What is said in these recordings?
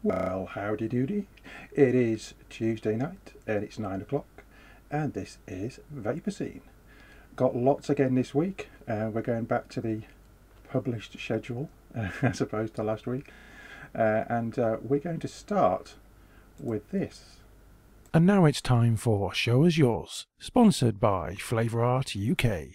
Well, howdy doody. It is Tuesday night and it's 9 o'clock and this is Vaper Scene. Got lots again this week. We're going back to the published schedule as opposed to last week. And we're going to start with this. And now it's time for Show Us Yours, sponsored by Flavour Art UK.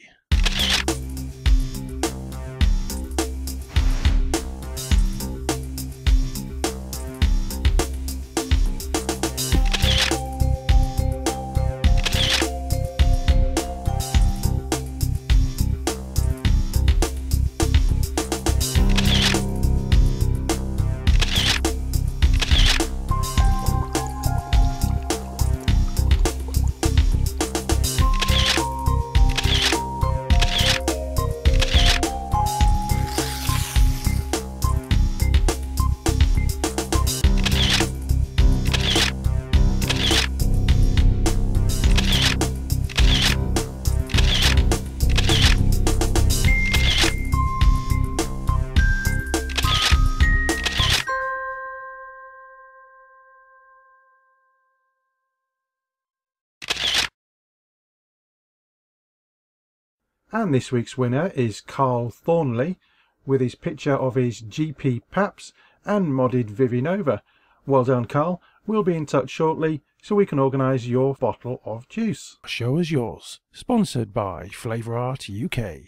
And this week's winner is Carl Thornley with his picture of his GP Paps and modded Vivinova. Well done, Carl. We'll be in touch shortly so we can organise your bottle of juice. Show Us Yours, sponsored by Flavour Art UK.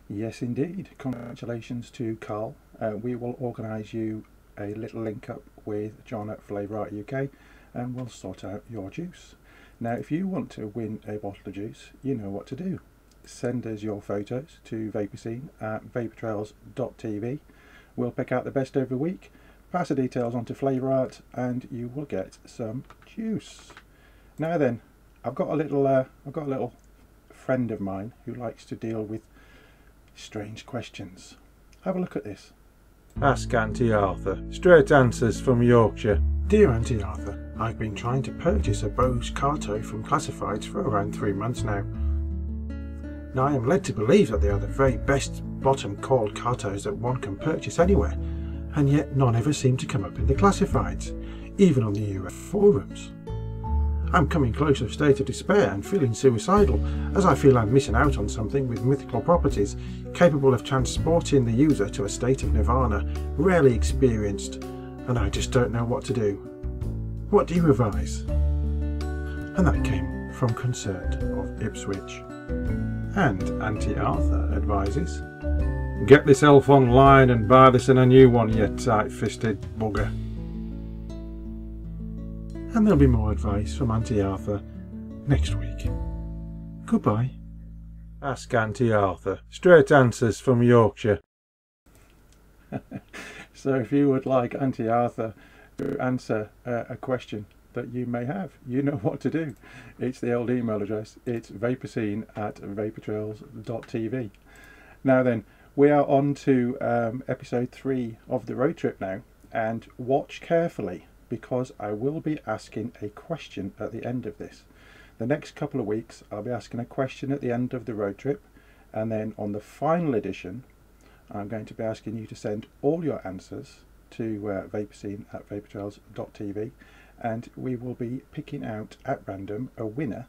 Yes, indeed. Congratulations to Carl. We will organise you a little link up with John at Flavour Art UK and we'll sort out your juice. Now, if you want to win a bottle of juice, you know what to do. Send us your photos to vaperscene at vaportrails.tv. We'll pick out the best every week, pass the details on to Flavour Art, and you will get some juice. Now then, I've got a little friend of mine who likes to deal with strange questions. Have a look at this. Ask Aunty Arthur. Straight answers from Yorkshire. Dear Aunty Arthur, I've been trying to purchase a Bose Carto from Classifieds for around 3 months now. Now I am led to believe that they are the very best bottom called Cartos that one can purchase anywhere, and yet none ever seem to come up in the Classifieds, even on the UF forums. I'm coming close to a state of despair and feeling suicidal, as I feel I'm missing out on something with mythical properties, capable of transporting the user to a state of nirvana, rarely experienced, and I just don't know what to do. What do you advise? And that came from Concert of Ipswich. And Aunty Arthur advises, get this elf online and buy this in a new one, you tight-fisted bugger. And there'll be more advice from Aunty Arthur next week. Goodbye. Ask Aunty Arthur. Straight answers from Yorkshire. So if you would like Aunty Arthur to answer a question that you may have, you know what to do. It's the old email address. It's vaperscene at vaportrails.tv. Now then, we are on to episode 3 of the road trip now, and watch carefully because I will be asking a question at the end of this. The next couple of weeks I'll be asking a question at the end of the road trip, and then on the final edition I'm going to be asking you to send all your answers to vaperscene at vaportrails.tv, and we will be picking out at random a winner,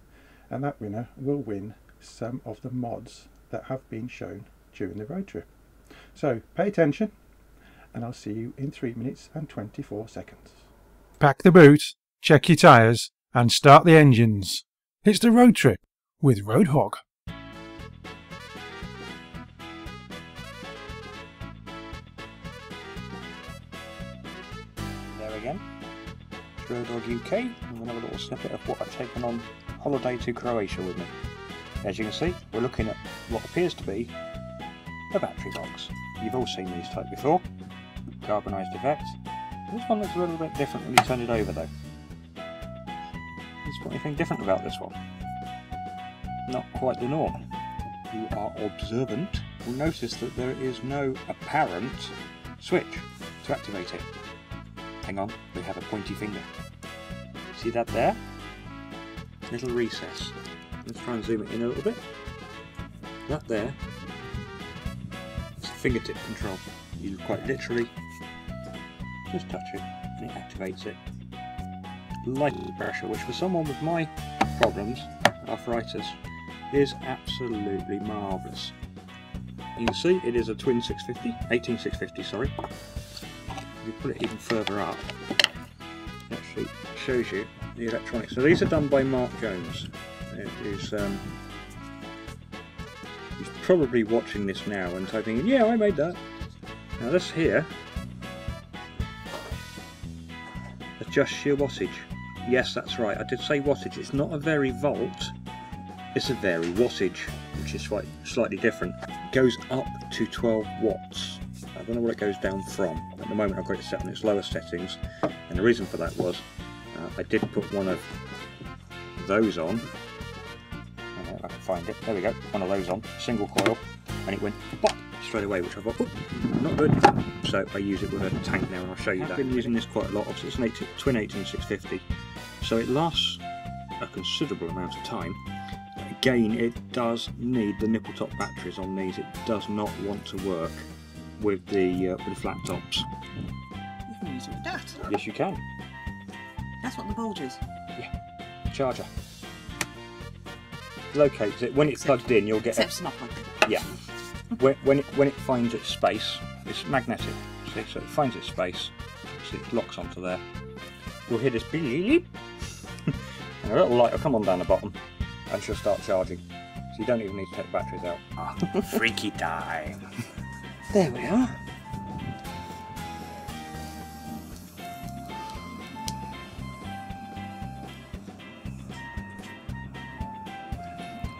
and that winner will win some of the mods that have been shown during the road trip. So pay attention, and I'll see you in 3 minutes and 24 seconds. Pack the boot, check your tyres, and start the engines. It's the road trip with Roadhog. There again, it's Roadhog UK. I'm going to have a little snippet of what I've taken on holiday to Croatia with me. As you can see, we're looking at what appears to be a battery box. You've all seen these type before, carbonised effect. This one looks a little bit different when you turn it over though. Is there anything different about this one? Not quite the norm. If you are observant, will notice that there is no apparent switch to activate it. Hang on, we have a pointy finger. See that there? Little recess. Let's try and zoom it in a little bit. That there is fingertip control. You quite literally Just touch it and it activates it. Light pressure, which for someone with my problems, arthritis, is absolutely marvellous. You can see it is a twin 18650, sorry. If you put it even further up, it actually shows you the electronics. So these are done by Mark Jones. He's probably watching this now and typing, yeah, I made that. Now this here, adjust shear wattage. Yes, that's right, I did say wattage. It's not a vary volt, it's a vary wattage, which is slightly different. It goes up to 12 watts. I don't know where it goes down from. At the moment I've got it set on its lower settings, and the reason for that was I did put one of those on. I don't know if I can find it. There we go, one of those on, single coil, and it went pop straight away, which I thought, not good. So I use it with a tank now, and I'll show you that. I've been using this quite a lot. Obviously it's an twin 18650, so it lasts a considerable amount of time. Again, it does need the nipple top batteries on these. It does not want to work with the flat tops. You can use it with that. Yes, you can. That's what the bulge is. Yeah, charger. Locates it when it's plugged in. You'll get. Except it's not plugged in. Yeah. when it finds its space, it's magnetic. See, so it finds its space. See, it locks onto there. You'll hear this beep, and a little light will come on down the bottom, and she'll start charging. So you don't even need to take the batteries out. Ah, freaky time. There we are.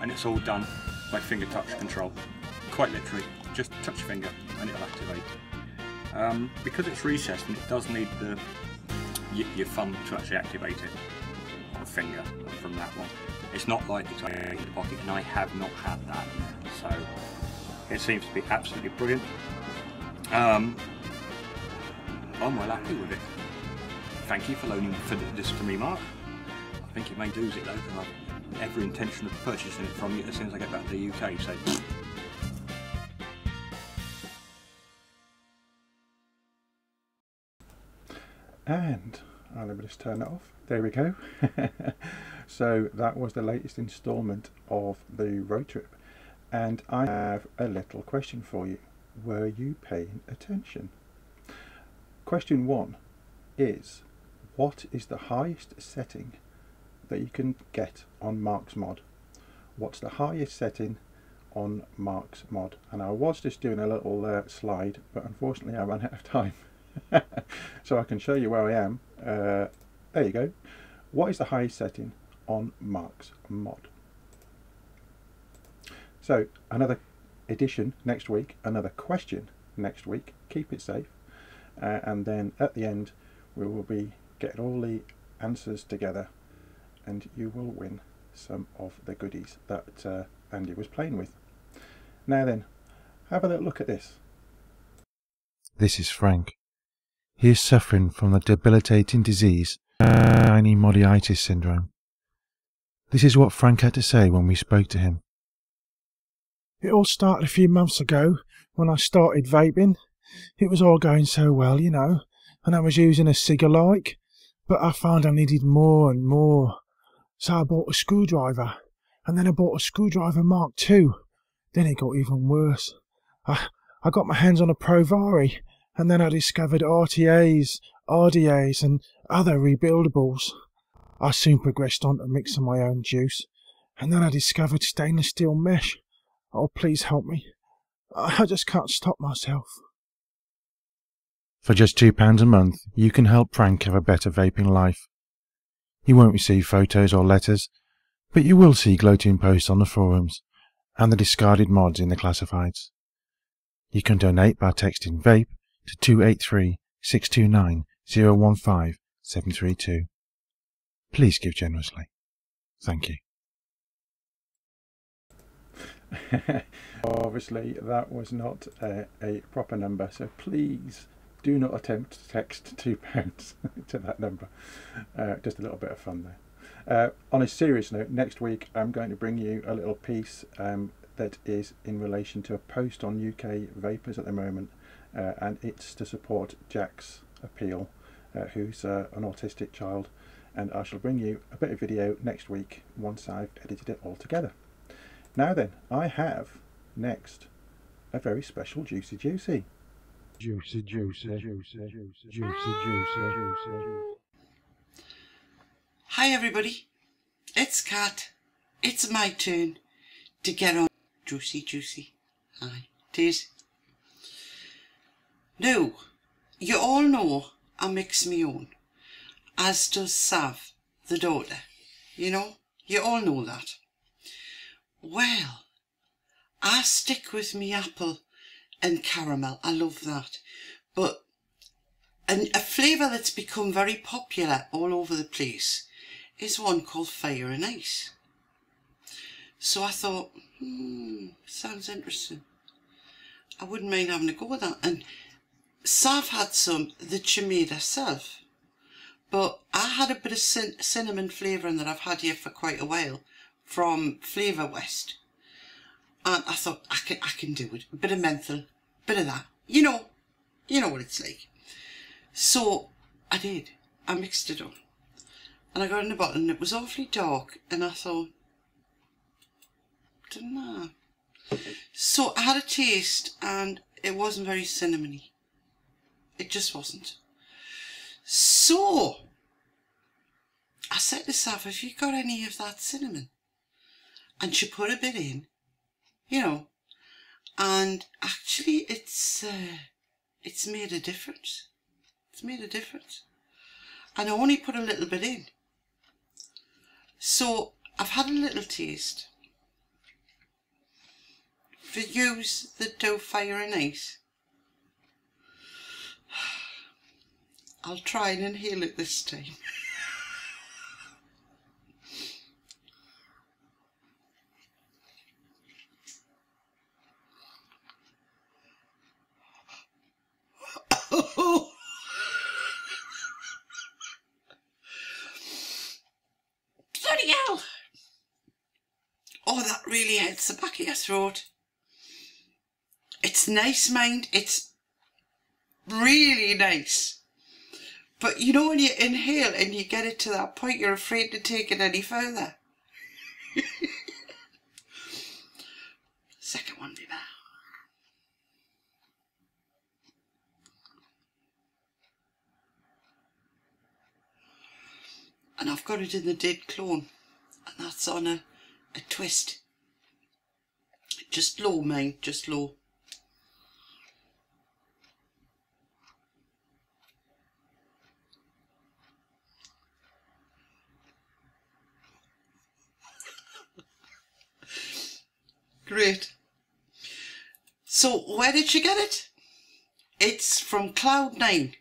And it's all done by finger touch control. Quite literally, just touch your finger and it'll activate. Because it's recessed and it does need your thumb to actually activate it, or finger from that one. It's not like it's in the pocket, and I have not had that, so it seems to be absolutely brilliant. I'm well happy with it. Thank you for loaning this to me, Mark. I think you may lose it though, because I've every intention of purchasing it from you as soon as I get back to the UK. So. And I'll let me just turn that off. There we go. So that was the latest instalment of the road trip, and I have a little question for you. Were you paying attention? Question 1 is, what is the highest setting that you can get on Mark's mod? What's the highest setting on Mark's mod? And I was just doing a little slide, but unfortunately I ran out of time. So I can show you where I am. There you go. What is the highest setting on Mark's mod? So another edition next week, another question next week. Keep it safe, and then at the end we will be getting all the answers together, and you will win some of the goodies that Andy was playing with. Now then, have a little look at this. This is Frank. He is suffering from the debilitating disease, tiny modiitis syndrome. This is what Frank had to say when we spoke to him. It all started a few months ago when I started vaping. It was all going so well, you know, and I was using a cig-alike, but I found I needed more and more. So I bought a screwdriver, and then I bought a screwdriver Mark II. Then it got even worse. I got my hands on a Provari, and then I discovered RTAs, RDAs and other rebuildables. I soon progressed on to mixing my own juice, and then I discovered stainless steel mesh. Oh, please help me. I just can't stop myself. For just £2 a month, you can help Frank have a better vaping life. You won't receive photos or letters, but you will see gloating posts on the forums and the discarded mods in the classifieds. You can donate by texting VAPE to 283 629 015 732. Please give generously. Thank you. Obviously that was not a proper number, so please do not attempt to text £2 to that number. Just a little bit of fun there. On a serious note, next week I'm going to bring you a little piece that is in relation to a post on UK Vapers at the moment, and it's to support Jack's appeal, who's an autistic child, and I shall bring you a bit of video next week once I've edited it all together. Now then, I have next a very special Juicy. Hi everybody, it's Kat. It's my turn to get on Juicy. Hi, it is. Now, you all know I mix me own, as does Sav, the daughter. You know, you all know that. Well, I stick with me apple and caramel. I love that. But a flavour that's become very popular all over the place is one called Fire and Ice. So I thought, sounds interesting. I wouldn't mind having a go with that. And Sav had some that she made herself. But I had a bit of cinnamon flavouring that I've had here for quite a while from Flavour West. And I thought, I can do it. A bit of menthol, bit of that. You know what it's like. So I did. I mixed it up. And I got in the bottle and it was awfully dark. And I thought, I don't know. So I had a taste and it wasn't very cinnamony. It just wasn't. So I said to Sav, have you got any of that cinnamon? And she put a bit in, you know, and actually it's made a difference. It's made a difference. And I only put a little bit in. So I've had a little taste. For use that do Fire and Ice, I'll try and inhale it this time. Bloody hell! Oh, that really hits the back of your throat. It's nice, mind. It's really nice. But you know when you inhale and you get it to that point, you're afraid to take it any further. Second one, be there. And I've got it in the dead clone. And that's on a twist. Just low, mind, just low. Great. So where did she get it? It's from Cloud9.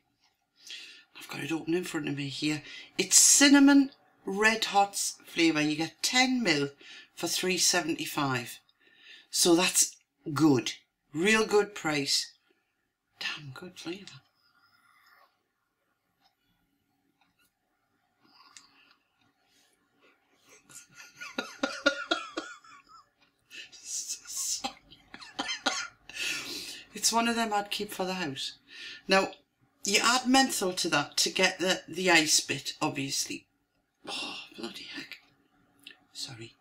I've got it open in front of me here. It's cinnamon red hots flavour. You get 10ml for $3.75. So that's good. Real good price. Damn good flavour. It's one of them I'd keep for the house. Now, you add menthol to that to get the ice bit, obviously. Oh, bloody heck. Sorry.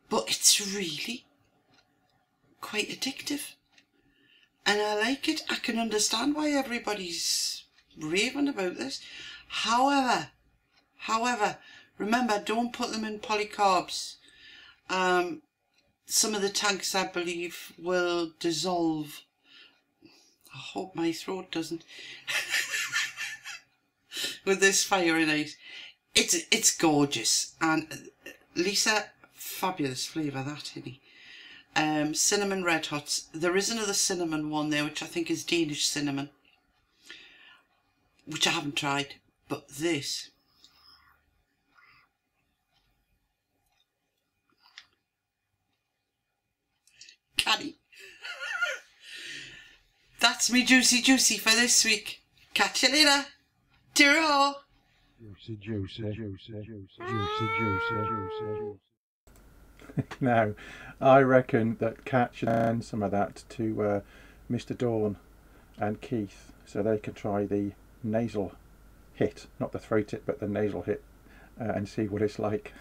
But it's really quite addictive. And I like it. I can understand why everybody's raving about this. However, remember, don't put them in polycarbs. Some of the tanks, I believe, will dissolve. I hope my throat doesn't. With this Fire and Ice. It's gorgeous. And Lisa, fabulous flavour that, honey. Cinnamon red hots. There is another cinnamon one there, which I think is Danish cinnamon, which I haven't tried. But this, canny. That's me juicy for this week. Catch you later. Ta-ra! Juicy. Now, I reckon that Kat should send some of that to Mr. Dawn and Keith so they can try the nasal hit, not the throat hit, but the nasal hit, and see what it's like.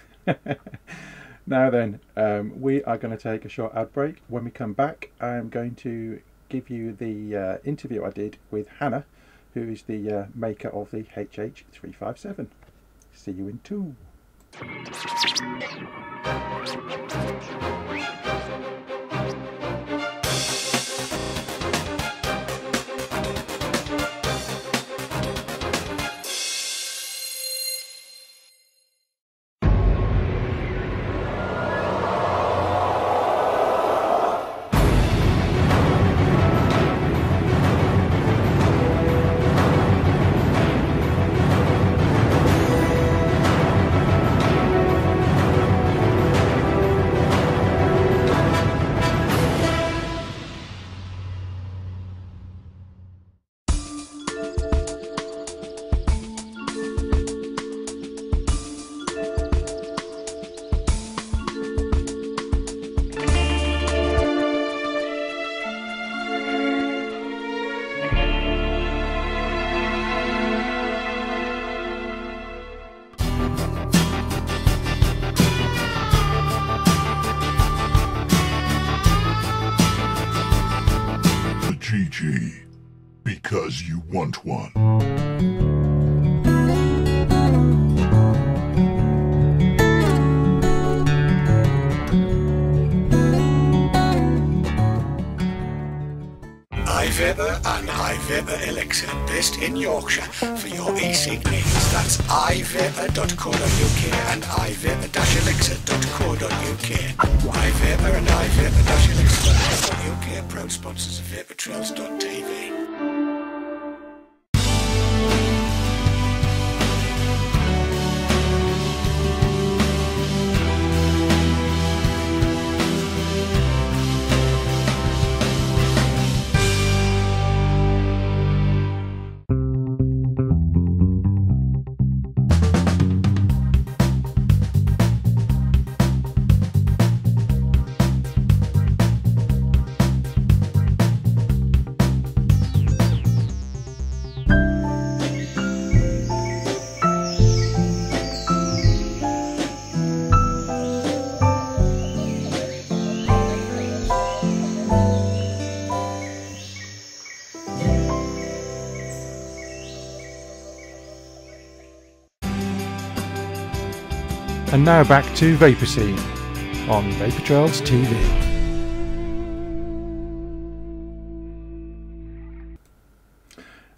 Now then, we are going to take a short ad break. When we come back, I'm going to give you the interview I did with Hanna, who is the maker of the HH357. See you in 2. GG, because you want one. iVaper and iVaper Elixir, based in Yorkshire, for your e-cig needs. That's iVaper.co.uk and iVaper-elixir.co.uk. iVaper and iVaper-elixir.co.uk, proud sponsors of VaporTrails.tv. And now back to Vaper Scene on Vapor Trails TV.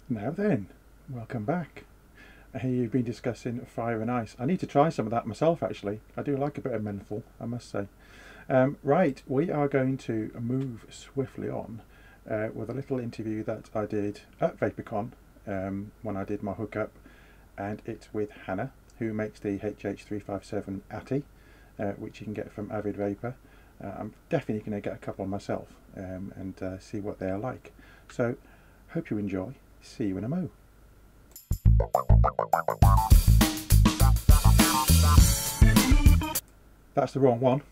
Now then, welcome back. Here you've been discussing fire and ice. I need to try some of that myself actually. I do like a bit of menthol, I must say. Right, we are going to move swiftly on with a little interview that I did at VaporCon when I did my hookup, and it's with Hanna, who makes the HH357 Atty, which you can get from Avid Vaper. I'm definitely going to get a couple myself and see what they are like. So, hope you enjoy. See you in a mo. That's the wrong one.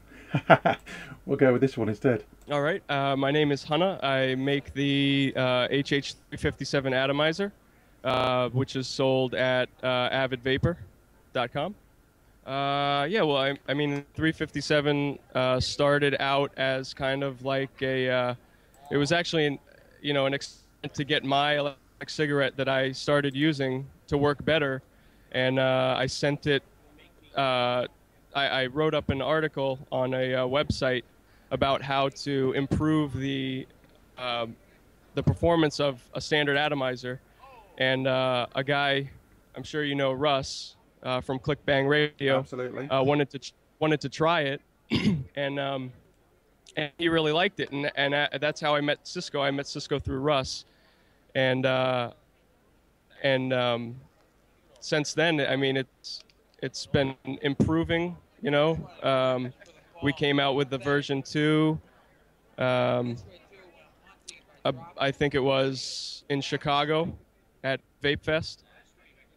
We'll go with this one instead. All right. My name is Hanna. I make the HH357 atomizer, which is sold at avidvapor.com. Yeah, well, I mean, 357 started out as kind of like a, it was actually, an experiment to get my electronic cigarette that I started using to work better, and I sent it, I wrote up an article on a website about how to improve the performance of a standard atomizer, and a guy, I'm sure you know Russ, from Click Bang Radio. Absolutely. Wanted to try it, and he really liked it, and that's how I met Cisco. I met Cisco through Russ, and since then, I mean, it's been improving. We came out with the version 2. I think it was in Chicago at Vape Fest.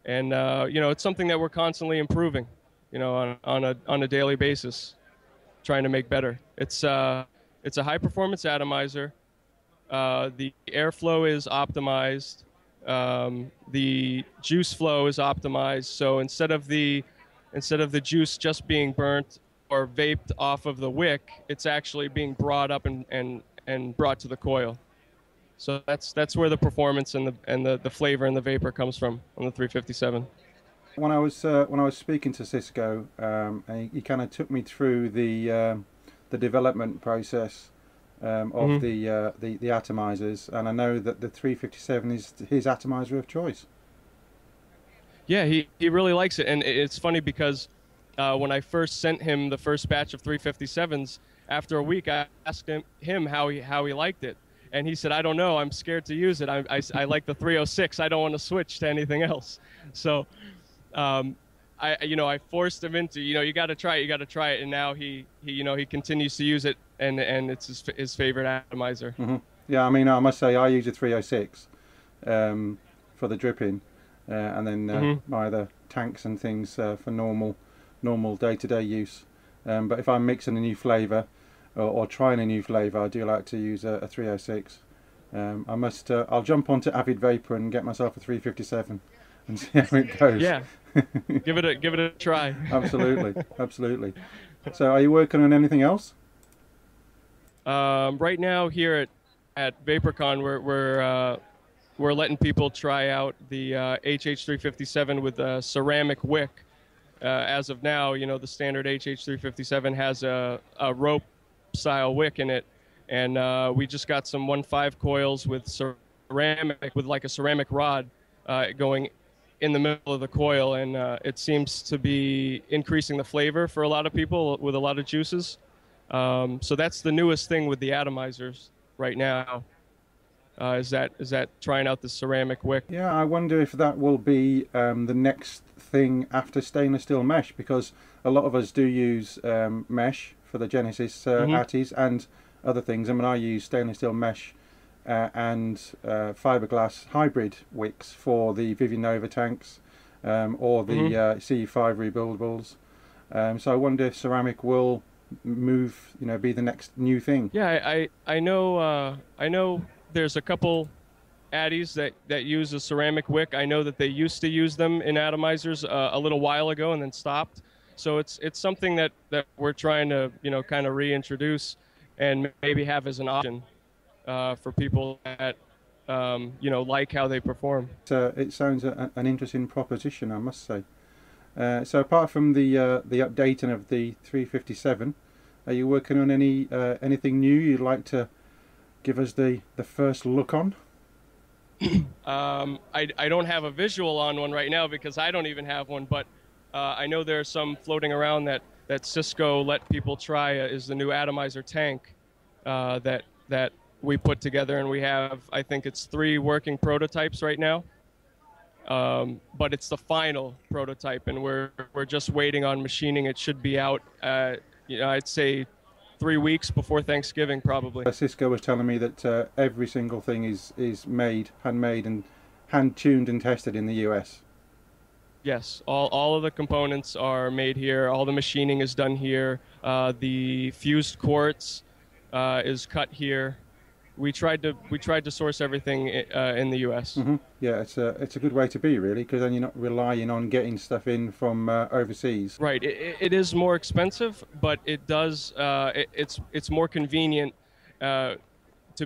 And, it's something that we're constantly improving, on a daily basis, trying to make better. It's a high-performance atomizer. The airflow is optimized. The juice flow is optimized, so instead of the juice just being burnt or vaped off of the wick, it's actually being brought up and brought to the coil. So that's where the performance and the flavor and the vapor comes from on the 357. When I was speaking to Cisco, he kind of took me through the development process of the atomizers, and I know that the 357 is his atomizer of choice. Yeah, he really likes it, and it's funny because when I first sent him the first batch of 357s, after a week I asked him how he liked it, and he said, "I don't know, I'm scared to use it. I like the 306. I don't want to switch to anything else." So I forced him into, you got to try it, and now he continues to use it, and it's his favorite atomizer. Yeah, I mean, I must say I use a 306 for the dripping, and then my other tanks and things for normal day-to-day use. But if I'm mixing a new flavour or trying a new flavour, I do like to use a 306. I'll jump onto Avid Vaper and get myself a 357 and see how it goes. Yeah. give it a try. Absolutely. So, are you working on anything else? Right now, here at VaporCon, we're letting people try out the HH357 with a ceramic wick. As of now, the standard HH357 has a rope style wick in it, and we just got some 1.5 coils with ceramic, with like a ceramic rod going in the middle of the coil, and it seems to be increasing the flavor for a lot of people with a lot of juices. So that's the newest thing with the atomizers right now. Is that trying out the ceramic wick? Yeah, I wonder if that will be the next thing after stainless steel mesh, because a lot of us do use mesh for the Genesis Atties and other things. I mean, I use stainless steel mesh and fiberglass hybrid wicks for the Vivian Nova tanks or the CE5 rebuildables. So I wonder if ceramic will move, be the next new thing. Yeah, I know there's a couple Atties that use a ceramic wick. I know that they used to use them in atomizers a little while ago and then stopped. So it's something that we're trying to kind of reintroduce and maybe have as an option for people that like how they perform. It sounds an interesting proposition, I must say. So apart from the updating of the 357, are you working on anything new you'd like to give us the first look on? I don't have a visual on one right now because I don't even have one, but I know there's some floating around that Cisco let people try is the new atomizer tank that we put together, and we have, I think it's 3 working prototypes right now. But it's the final prototype, and we're just waiting on machining. It should be out, I'd say 3 weeks before Thanksgiving, probably. Cisco was telling me that every single thing is handmade and hand-tuned and tested in the US. Yes, all of the components are made here. All the machining is done here. The fused quartz is cut here. We tried to source everything in the U.S. Yeah, it's a good way to be, really, because then you're not relying on getting stuff in from overseas. Right. It is more expensive, but it does. It's more convenient to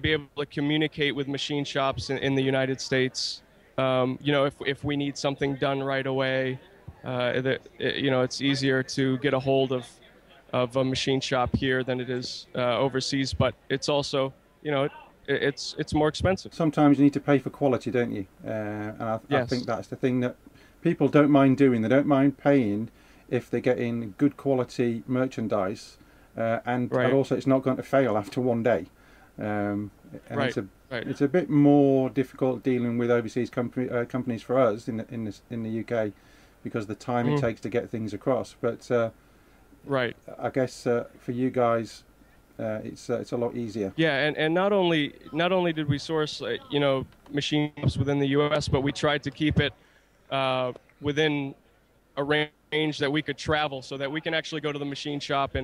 be able to communicate with machine shops in the United States. If we need something done right away, it's easier to get a hold of a machine shop here than it is overseas. But it's also, it's more expensive. Sometimes you need to pay for quality, don't you? And I think that's the thing that people don't mind doing. They don't mind paying if they're getting good quality merchandise, and also it's not going to fail after one day. It's a bit more difficult dealing with overseas companies for us in the UK because of the time it takes to get things across. But I guess for you guys, it's a lot easier. Yeah, and not only did we source machine shops within the U.S., but we tried to keep it within a range that we could travel, so that we can actually go to the machine shop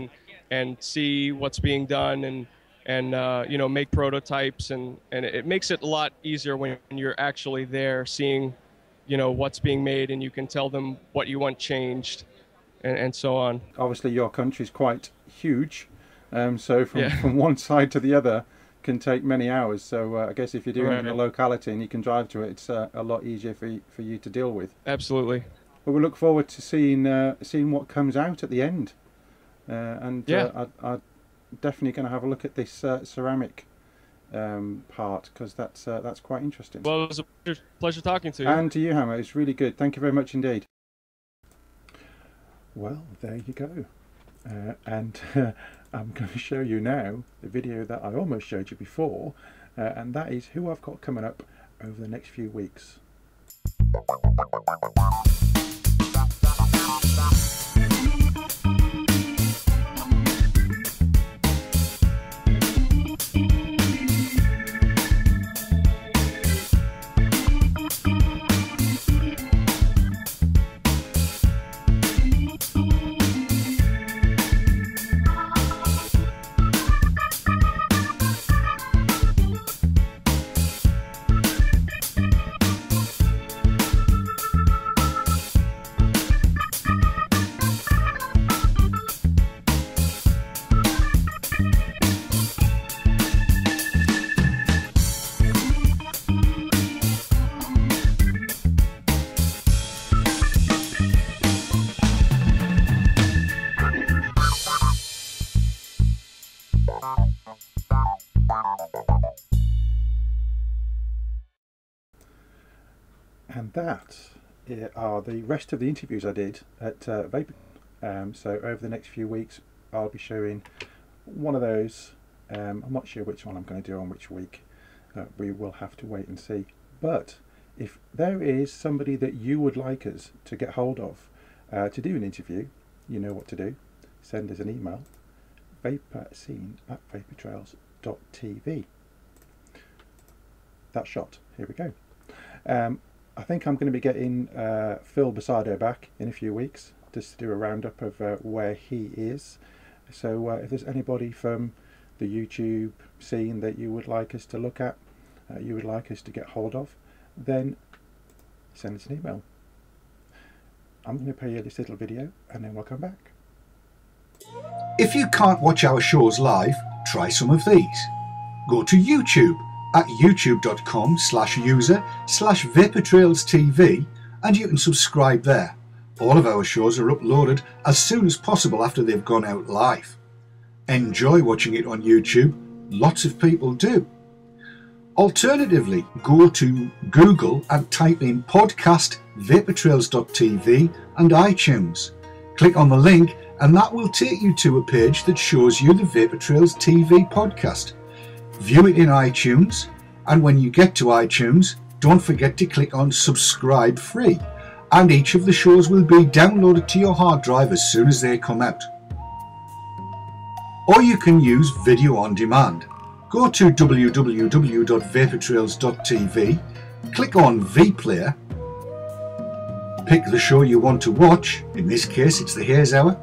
and see what's being done, and and you know, make prototypes, and it makes it a lot easier when you're actually there seeing, you know, what's being made, and you can tell them what you want changed, and so on. Obviously your country's quite huge, so Yeah. from one side to the other can take many hours, so I guess if you're doing it in a locality and you can drive to it, it's a lot easier for you to deal with. Absolutely. But we look forward to seeing what comes out at the end, and yeah. I'm definitely going to have a look at this ceramic part, because that's quite interesting. Well, it was a pleasure talking to you. And to you, Hanna. It's really good. Thank you very much indeed. Well, there you go. And I'm going to show you now the video that I almost showed you before, and that is who I've got coming up over the next few weeks. And that are the rest of the interviews I did at Vaper. So over the next few weeks I'll be showing one of those. I'm not sure which one I'm going to do on which week. We will have to wait and see. But if there is somebody that you would like us to get hold of to do an interview, you know what to do. Send us an email, vaperscene@vaportrails.tv. That's shot. Here we go. I think I'm going to be getting Phil Basardo back in a few weeks, just to do a roundup of where he is. So if there's anybody from the YouTube scene that you would like us to look at, you would like us to get hold of, then send us an email. I'm going to play you this little video and then we'll come back. If you can't watch our shows live, try some of these. Go to YouTube at youtube.com/user/VaporTrailsTV and you can subscribe there. All of our shows are uploaded as soon as possible after they've gone out live. Enjoy watching it on YouTube, lots of people do. Alternatively, go to Google and type in podcast vaportrails.tv and iTunes. Click on the link and that will take you to a page that shows you the Vaper Trails TV podcast. View it in iTunes, and when you get to iTunes, don't forget to click on subscribe free, and each of the shows will be downloaded to your hard drive as soon as they come out. Or you can use video on demand. Go to www.vaportrails.tv, click on vPlayer, pick the show you want to watch, in this case it's the Haze Hour,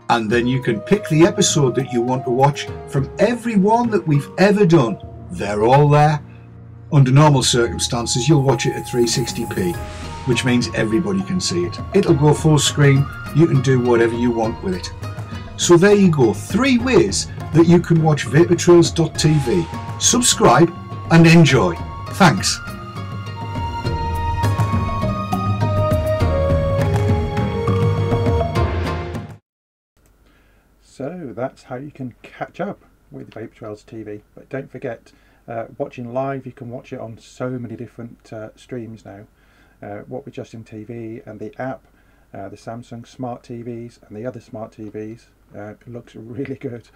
and then you can pick the episode that you want to watch from every one that we've ever done. They're all there. Under normal circumstances you'll watch it at 360p, which means everybody can see it. It'll go full screen, you can do whatever you want with it. So there you go, 3 ways that you can watch vaportrails.tv. Subscribe and enjoy. Thanks. So that's how you can catch up with Vaper Trails TV. But don't forget, watching live, you can watch it on so many different streams now. What with Justin TV and the app, the Samsung smart TVs and the other smart TVs, it looks really good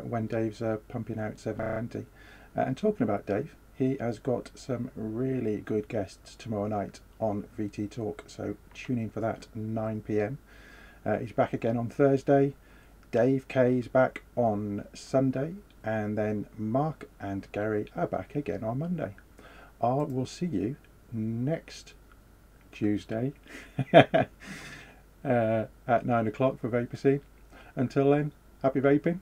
when Dave's pumping out 720. And talking about Dave, he has got some really good guests tomorrow night on VT Talk, so tune in for that, 9 PM. He's back again on Thursday. Dave K's back on Sunday, and then Mark and Gary are back again on Monday. I will see you next Tuesday at 9 o'clock for Vaper Scene. Until then, happy vaping.